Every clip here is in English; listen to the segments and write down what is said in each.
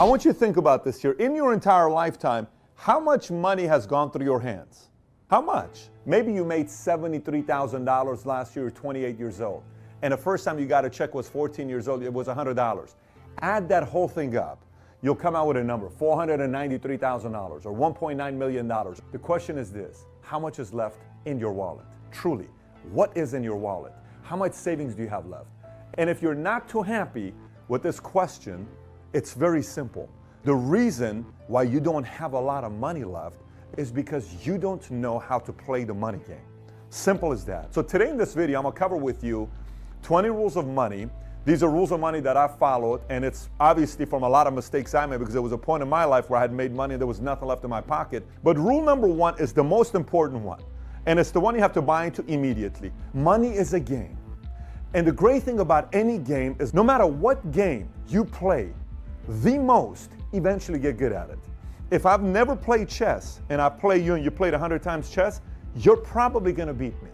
I want you to think about this here. In your entire lifetime, how much money has gone through your hands? How much? Maybe you made $73,000 last year, 28 years old. And the first time you got a check was 14 years old, it was $100. Add that whole thing up. You'll come out with a number, $493,000 or $1.9 million. The question is this: how much is left in your wallet? Truly, what is in your wallet? How much savings do you have left? And if you're not too happy with this question, it's very simple. The reason why you don't have a lot of money left is because you don't know how to play the money game. Simple as that. So today in this video, I'm gonna cover with you 20 rules of money. These are rules of money that I followed, and it's obviously from a lot of mistakes I made because there was a point in my life where I had made money and there was nothing left in my pocket. But rule number one is the most important one, and it's the one you have to buy into immediately. Money is a game. And the great thing about any game is no matter what game you play the most, eventually get good at it. If I've never played chess and I play you and you played 100 times chess, you're probably gonna beat me.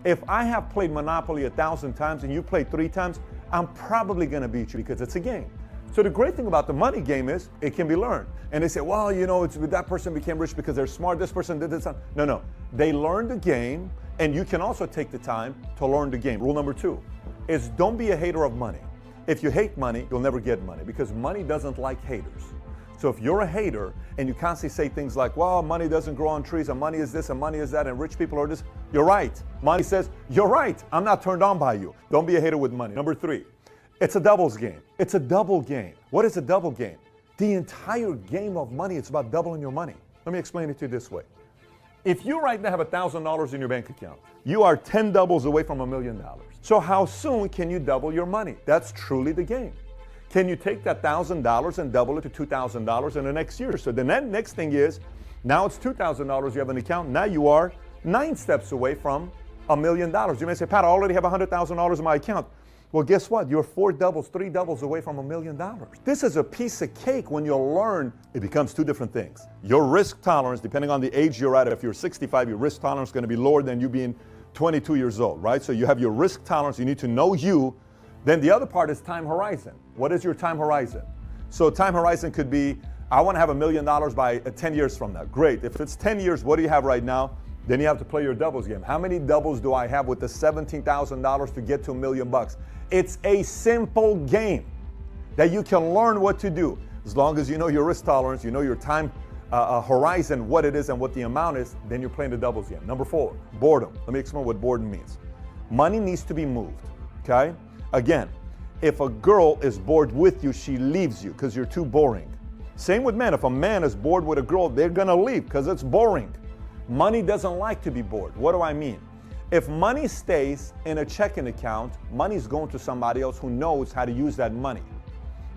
If I have played Monopoly 1,000 times and you played 3 times, I'm probably gonna beat you because it's a game. So the great thing about the money game is it can be learned. And they say, well, you know, that person became rich because they're smart, this person did this. No. They learned the game, and you can also take the time to learn the game. Rule number 2 is don't be a hater of money. If you hate money, you'll never get money because money doesn't like haters. So if you're a hater and you constantly say things like, well, money doesn't grow on trees and money is this and money is that and rich people are this, you're right. Money says, you're right. I'm not turned on by you. Don't be a hater with money. Number 3, it's a doubles game. It's a double game. What is a double game? The entire game of money, it's about doubling your money. Let me explain it to you this way. If you right now have $1,000 in your bank account, you are 10 doubles away from $1 million. So how soon can you double your money? That's truly the game. Can you take that $1,000 and double it to $2,000 in the next year? So the next thing is, now it's $2,000 you have an account. Now you are 9 steps away from $1 million. You may say, Pat, I already have $100,000 in my account. Well, guess what? You're 4 doubles, 3 doubles away from $1 million. This is a piece of cake. When you learn, it becomes 2 different things. Your risk tolerance, depending on the age you're at, if you're 65, your risk tolerance is going to be lower than you being 22 years old, right? So you have your risk tolerance. You need to know you. Then the other part is time horizon. What is your time horizon? So time horizon could be, I want to have $1 million by 10 years from now. Great. If it's 10 years, what do you have right now? Then you have to play your doubles game. How many doubles do I have with the $17,000 to get to $1 million? It's a simple game that you can learn what to do. As long as you know your risk tolerance, you know your time horizon, what it is and what the amount is, then you're playing the doubles game. Number 4, boredom. Let me explain what boredom means. Money needs to be moved, okay? Again, if a girl is bored with you, she leaves you because you're too boring. Same with men. If a man is bored with a girl, they're gonna leave because it's boring. Money doesn't like to be bored. What do I mean? If money stays in a checking account, money's going to somebody else who knows how to use that money.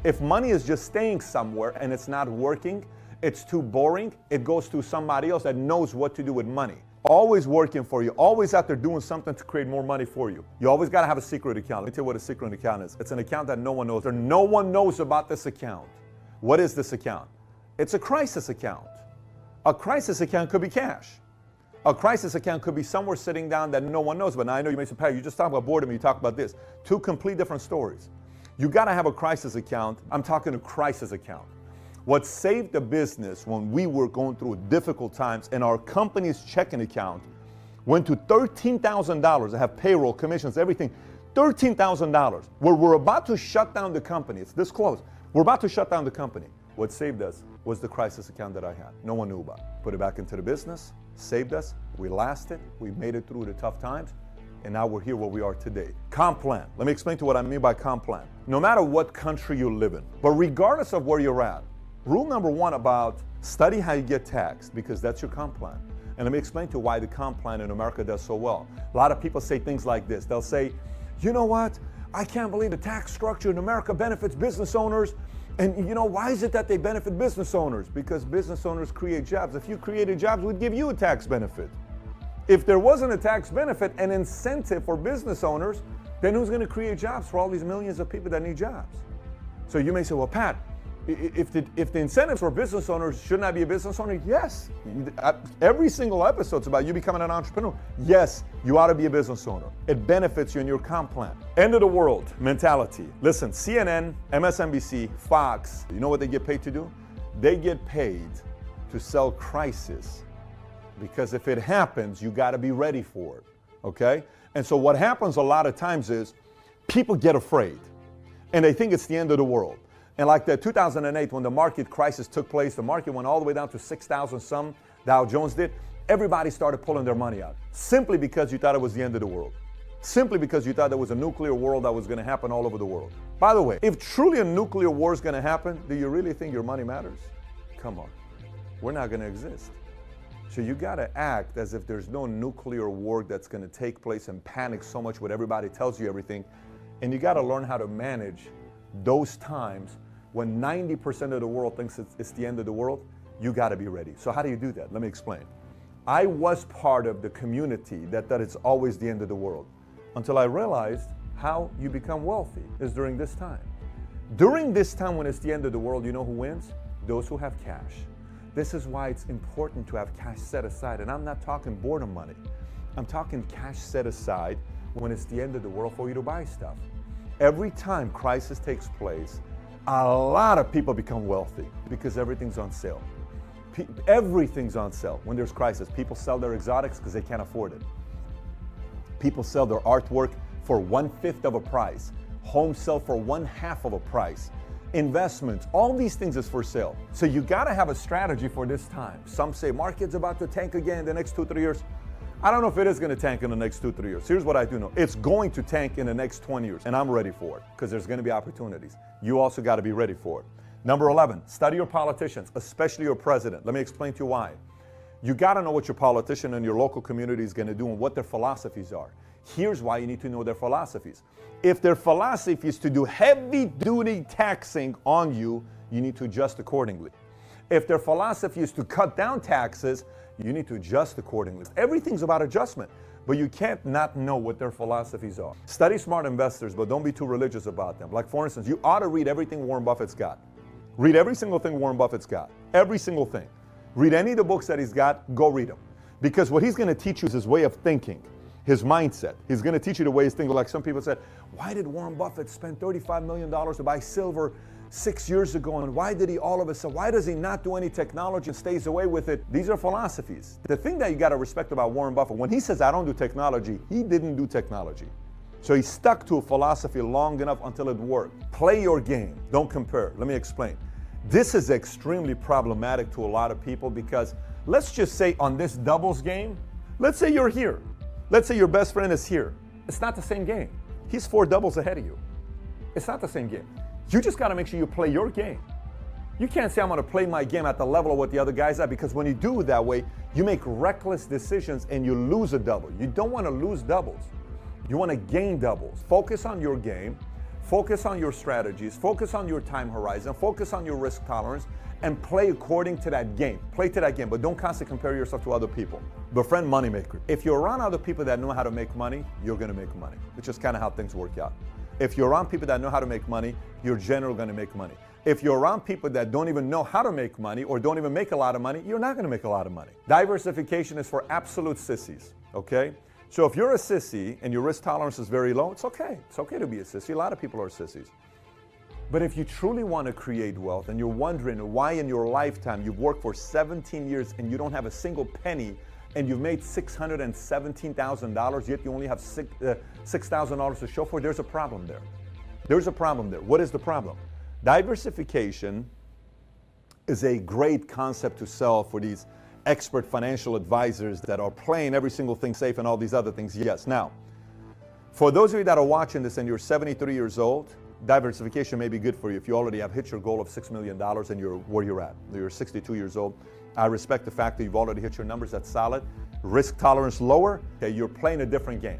If money is just staying somewhere and it's not working, it's too boring, it goes to somebody else that knows what to do with money. Always working for you, always out there doing something to create more money for you. You always got to have a secret account. Let me tell you what a secret account is. It's an account that no one knows. No one knows about this account. What is this account? It's a crisis account. A crisis account could be cash. A crisis account could be somewhere sitting down that no one knows. But now I know you may say, Pat, you just talk about boredom, you talk about this. 2 complete different stories. You got to have a crisis account. I'm talking a crisis account. What saved the business when we were going through difficult times and our company's checking account went to $13,000. I have payroll, commissions, everything. $13,000. Where we're about to shut down the company. It's this close. We're about to shut down the company. What saved us was the crisis account that I had. No one knew about it. Put it back into the business, saved us, we lasted, we made it through the tough times, and now we're here where we are today. Comp plan. Let me explain to you what I mean by comp plan. No matter what country you live in, but regardless of where you're at, rule number 1 about study how you get taxed, because that's your comp plan. And let me explain to you why the comp plan in America does so well. A lot of people say things like this. They'll say, you know what? I can't believe the tax structure in America benefits business owners. And you know, why is it that they benefit business owners? Because business owners create jobs. If you created jobs, we'd give you a tax benefit. If there wasn't a tax benefit, an incentive for business owners, then who's going to create jobs for all these millions of people that need jobs? So you may say, well, Pat, If the incentives for business owners, shouldn't I be a business owner? Yes. Every single episode's about you becoming an entrepreneur. Yes, you ought to be a business owner. It benefits you in your comp plan. End of the world mentality. Listen, CNN, MSNBC, Fox, you know what they get paid to do? They get paid to sell crisis. Because if it happens, you got to be ready for it, okay? And so what happens a lot of times is people get afraid, and they think it's the end of the world. And like that 2008, when the market crisis took place, the market went all the way down to 6,000 some, Dow Jones did, everybody started pulling their money out, simply because you thought it was the end of the world. Simply because you thought there was a nuclear war that was going to happen all over the world. By the way, if truly a nuclear war is going to happen, do you really think your money matters? Come on. We're not going to exist. So you got to act as if there's no nuclear war that's going to take place and panic so much when everybody tells you everything. And you got to learn how to manage those times when 90% of the world thinks it's the end of the world. You got to be ready. So how do you do that? Let me explain. I was part of the community that it's always the end of the world until I realized how you become wealthy is during this time. During this time when it's the end of the world, you know who wins? Those who have cash. This is why it's important to have cash set aside. And I'm not talking boredom money. I'm talking cash set aside when it's the end of the world for you to buy stuff. Every time crisis takes place, a lot of people become wealthy because everything's on sale. Everything's on sale when there's crisis. People sell their exotics because they can't afford it. People sell their artwork for 1/5 of a price. Homes sell for 1/2 of a price. Investments, all these things is for sale. So you got to have a strategy for this time. Some say market's about to tank again in the next 2-3 years. I don't know if it is going to tank in the next 2-3 years. Here's what I do know. It's going to tank in the next 20 years, and I'm ready for it because there's going to be opportunities. You also got to be ready for it. Number 11, study your politicians, especially your president. Let me explain to you why. You got to know what your politician in your local community is going to do and what their philosophies are. Here's why you need to know their philosophies. If their philosophy is to do heavy-duty taxing on you, you need to adjust accordingly. If their philosophy is to cut down taxes, you need to adjust accordingly. Everything's about adjustment, but you can't not know what their philosophies are. Study smart investors, but don't be too religious about them. Like, for instance, you ought to read everything Warren Buffett's got. Read every single thing Warren Buffett's got. Every single thing. Read any of the books that he's got, go read them. Because what he's going to teach you is his way of thinking. His mindset. He's going to teach you the way he's thinking. Like some people said, why did Warren Buffett spend $35 million to buy silver 6 years ago? And why did he all of a sudden, why does he not do any technology and stays away with it? These are philosophies. The thing that you got to respect about Warren Buffett, when he says, I don't do technology, he didn't do technology. So he stuck to a philosophy long enough until it worked. Play your game. Don't compare. Let me explain. This is extremely problematic to a lot of people because let's just say on this doubles game, let's say you're here. Let's say your best friend is here. It's not the same game. He's 4 doubles ahead of you. It's not the same game. You just got to make sure you play your game. You can't say I'm going to play my game at the level of what the other guys are, because when you do it that way, you make reckless decisions and you lose a double. You don't want to lose doubles. You want to gain doubles. Focus on your game. Focus on your strategies. Focus on your time horizon. Focus on your risk tolerance and play according to that game. Play to that game, but don't constantly compare yourself to other people. Befriend moneymaker. If you're around other people that know how to make money, you're going to make money, which is kind of how things work out. If you're around people that know how to make money, you're generally going to make money. If you're around people that don't even know how to make money or don't even make a lot of money, you're not going to make a lot of money. Diversification is for absolute sissies, okay? So if you're a sissy and your risk tolerance is very low, it's okay. It's okay to be a sissy. A lot of people are sissies. But if you truly want to create wealth and you're wondering why in your lifetime you've worked for 17 years and you don't have a single penny and you've made $617,000, yet you only have $6,000 to show for it, there's a problem there. There's a problem there. What is the problem? Diversification is a great concept to sell for these expert financial advisors that are playing every single thing safe and all these other things. Yes. Now, for those of you that are watching this and you're 73 years old, diversification may be good for you if you already have hit your goal of $6 million and you're where you're at. You're 62 years old. I respect the fact that you've already hit your numbers. That's solid. Risk tolerance lower. Okay, you're playing a different game.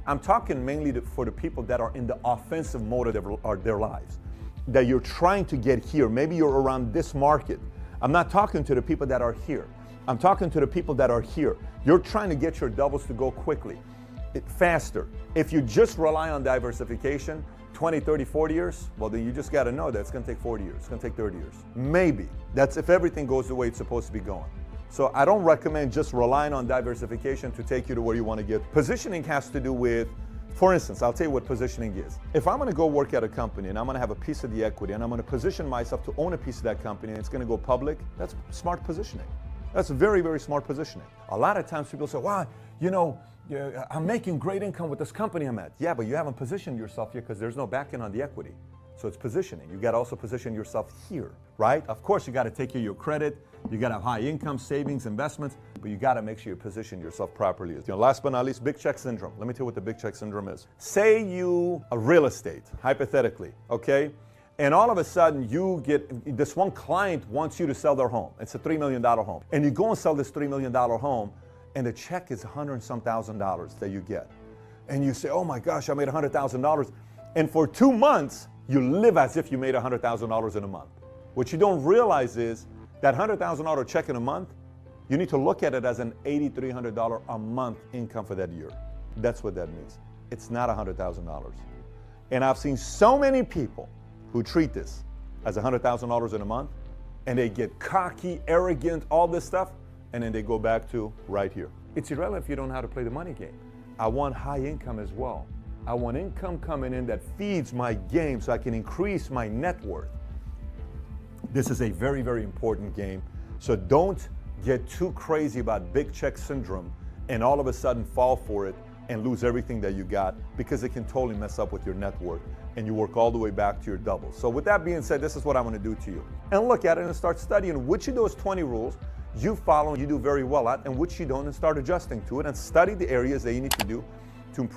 I'm talking mainly for the people that are in the offensive mode of their lives, that you're trying to get here. Maybe you're around this market. I'm not talking to the people that are here. I'm talking to the people that are here. You're trying to get your doubles to go quickly, faster. If you just rely on diversification, 20, 30, 40 years, well, then you just got to know that it's going to take 40 years. It's going to take 30 years. Maybe. That's if everything goes the way it's supposed to be going. So I don't recommend just relying on diversification to take you to where you want to get. Positioning has to do with, for instance, I'll tell you what positioning is. If I'm going to go work at a company and I'm going to have a piece of the equity and I'm going to position myself to own a piece of that company and it's going to go public, that's smart positioning. That's very, very smart positioning. A lot of times people say, wow, you know, I'm making great income with this company I'm at. Yeah, but you haven't positioned yourself yet because there's no backing on the equity. So it's positioning. You got to also position yourself here, right? Of course, you got to take care of your credit. You got to have high income, savings, investments, but you got to make sure you position yourself properly. You know, last but not least, big check syndrome. Let me tell you what the big check syndrome is. Say you are real estate, hypothetically, okay? And all of a sudden you get, this one client wants you to sell their home. It's a $3 million home. And you go and sell this $3 million home and the check is $100 and some thousand that you get. And you say, oh my gosh, I made $100,000. And for 2 months, you live as if you made $100,000 in a month. What you don't realize is that $100,000 check in a month, you need to look at it as an $8,300 a month income for that year. That's what that means. It's not $100,000. And I've seen so many people who treat this as $100,000 in a month, and they get cocky, arrogant, all this stuff, and then they go back to right here. It's irrelevant if you don't know how to play the money game. I want high income as well. I want income coming in that feeds my game so I can increase my net worth. This is a very, very important game. So don't get too crazy about big check syndrome and all of a sudden fall for it and lose everything that you got, because it can totally mess up with your net worth and you work all the way back to your double. So with that being said, this is what I'm going to do to you. And look at it and start studying which of those 20 rules you follow and you do very well at and which you don't, and start adjusting to it and study the areas that you need to do